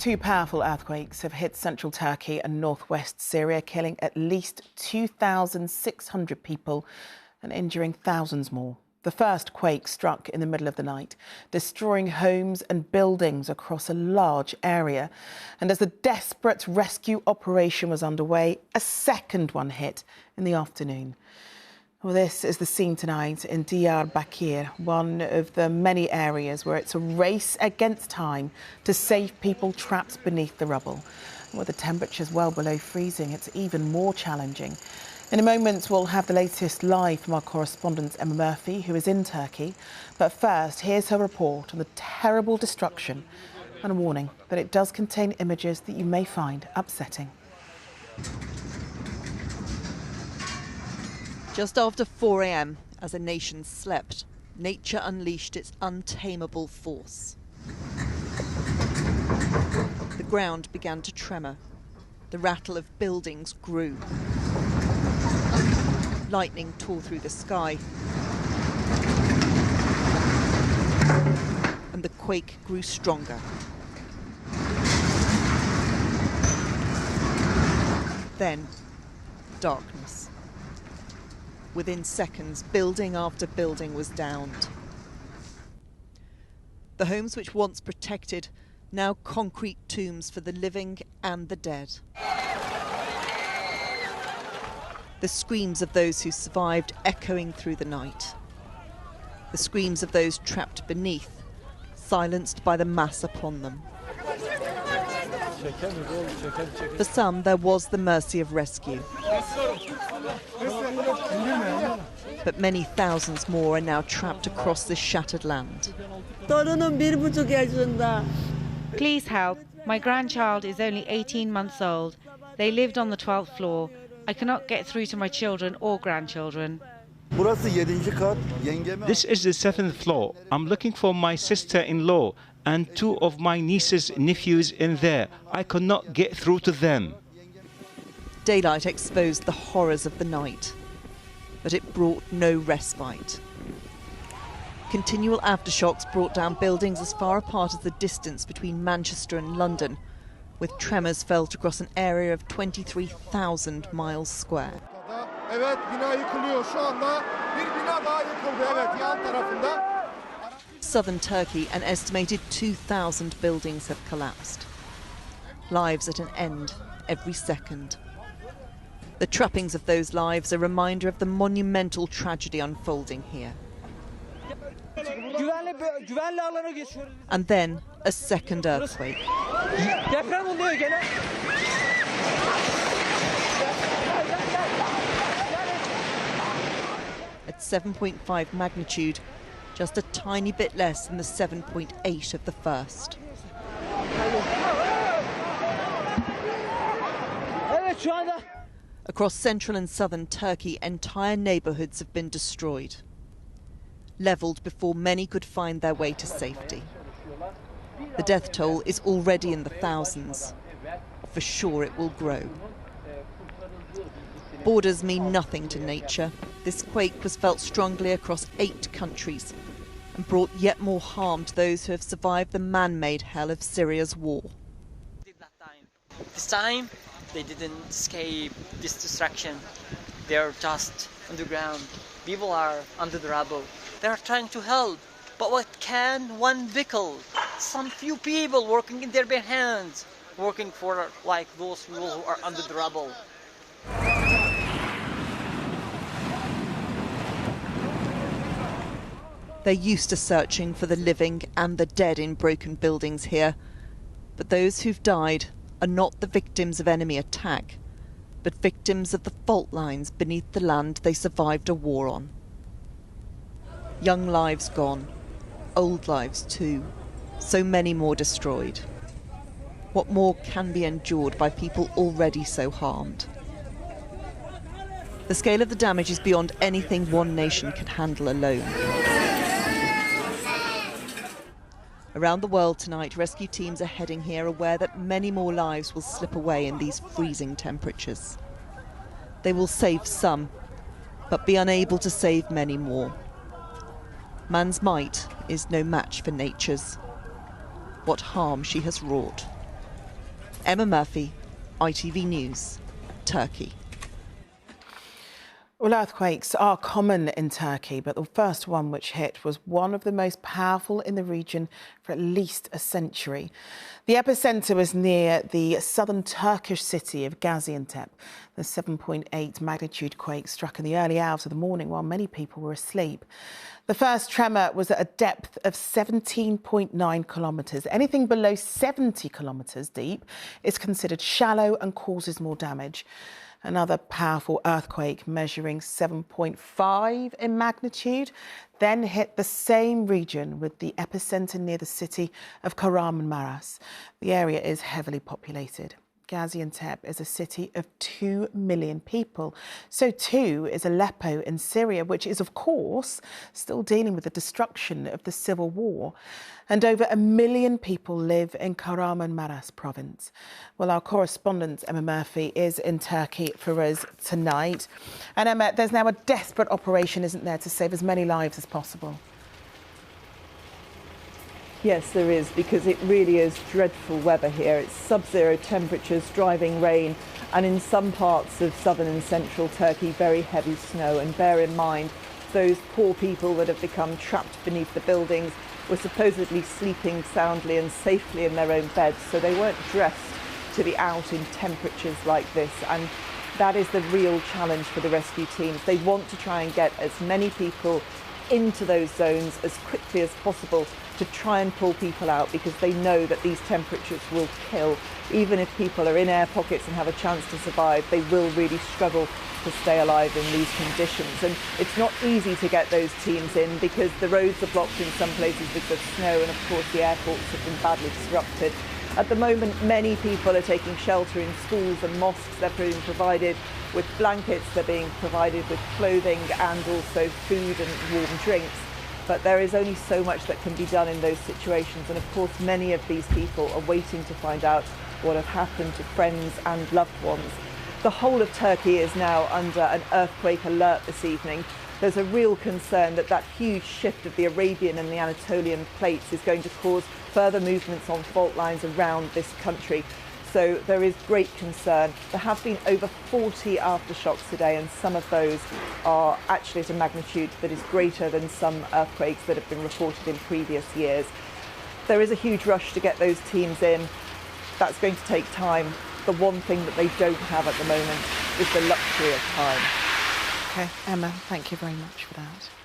Two powerful earthquakes have hit central Turkey and northwest Syria, killing at least 2,600 people and injuring thousands more. The first quake struck in the middle of the night, destroying homes and buildings across a large area. And as the desperate rescue operation was underway, a second one hit in the afternoon. Well, this is the scene tonight in Diyarbakir, one of the many areas where it's a race against time to save people trapped beneath the rubble. With the temperatures well below freezing, it's even more challenging. In a moment, we'll have the latest live from our correspondent Emma Murphy, who is in Turkey. But first, here's her report on the terrible destruction and a warning that it does contain images that you may find upsetting. Just after 4 a.m, as a nation slept, nature unleashed its untamable force. The ground began to tremor. The rattle of buildings grew. Lightning tore through the sky. And the quake grew stronger. Then, darkness. Within seconds, building after building was downed. The homes which once protected, now concrete tombs for the living and the dead. The screams of those who survived echoing through the night. The screams of those trapped beneath, silenced by the mass upon them. For some, there was the mercy of rescue. But many thousands more are now trapped across this shattered land. Please help. My grandchild is only 18 months old. They lived on the 12th floor. I cannot get through to my children or grandchildren. This is the 7th floor. I'm looking for my sister-in-law and two of my niece's nephews in there. I could not get through to them. Daylight exposed the horrors of the night, but it brought no respite. Continual aftershocks brought down buildings as far apart as the distance between Manchester and London, with tremors felt across an area of 23,000 miles square. Southern Turkey, an estimated 2,000 buildings have collapsed. Lives at an end every second. The trappings of those lives are a reminder of the monumental tragedy unfolding here. And then a second earthquake. At 7.5 magnitude, just a tiny bit less than the 7.8 of the first. Across central and southern Turkey, entire neighbourhoods have been destroyed, levelled before many could find their way to safety. The death toll is already in the thousands. For sure it will grow. Borders mean nothing to nature. This quake was felt strongly across 8 countries and brought yet more harm to those who have survived the man-made hell of Syria's war. This time, they didn't escape this destruction. They are just on the ground. People are under the rubble. They are trying to help. But what can one vehicle? Some few people working in their bare hands, working for like those people who are under the rubble. They're used to searching for the living and the dead in broken buildings here. But those who've died are not the victims of enemy attack, but victims of the fault lines beneath the land they survived a war on. Young lives gone, old lives too, so many more destroyed. What more can be endured by people already so harmed? The scale of the damage is beyond anything one nation can handle alone. Around the world tonight, rescue teams are heading here, aware that many more lives will slip away in these freezing temperatures. They will save some, but be unable to save many more. Man's might is no match for nature's. What harm she has wrought. Emma Murphy, ITV News, Turkey. Well, earthquakes are common in Turkey, but the first one which hit was one of the most powerful in the region for at least a century. The epicentre was near the southern Turkish city of Gaziantep. The 7.8 magnitude quake struck in the early hours of the morning while many people were asleep. The first tremor was at a depth of 17.9 kilometres. Anything below 70 kilometres deep is considered shallow and causes more damage. Another powerful earthquake measuring 7.5 in magnitude then hit the same region with the epicentre near the city of Kahramanmaraş. The area is heavily populated. Gaziantep is a city of 2 million people. So too is Aleppo in Syria, which is, of course, still dealing with the destruction of the civil war. And over 1 million people live in Kahramanmaraş province. Well, our correspondent, Emma Murphy, is in Turkey for us tonight. And Emma, there's now a desperate operation, isn't there, to save as many lives as possible? Yes, there is, because it really is dreadful weather here. It's sub-zero temperatures, driving rain, and in some parts of southern and central Turkey, very heavy snow. And bear in mind, those poor people that have become trapped beneath the buildings were supposedly sleeping soundly and safely in their own beds, so they weren't dressed to be out in temperatures like this. And that is the real challenge for the rescue teams. They want to try and get as many people into those zones as quickly as possible to try and pull people out, because they know that these temperatures will kill. Even if people are in air pockets and have a chance to survive, they will really struggle to stay alive in these conditions. And it's not easy to get those teams in because the roads are blocked in some places because of snow, and of course the airports have been badly disrupted. At the moment, many people are taking shelter in schools and mosques. They're being provided with blankets, they're being provided with clothing and also food and warm drinks. But there is only so much that can be done in those situations. And of course, many of these people are waiting to find out what have happened to friends and loved ones. The whole of Turkey is now under an earthquake alert this evening. There's a real concern that that huge shift of the Arabian and the Anatolian plates is going to cause further movements on fault lines around this country. So there is great concern. There have been over 40 aftershocks today, and some of those are actually at a magnitude that is greater than some earthquakes that have been reported in previous years. There is a huge rush to get those teams in. That's going to take time. The one thing that they don't have at the moment is the luxury of time. OK, Emma, thank you very much for that.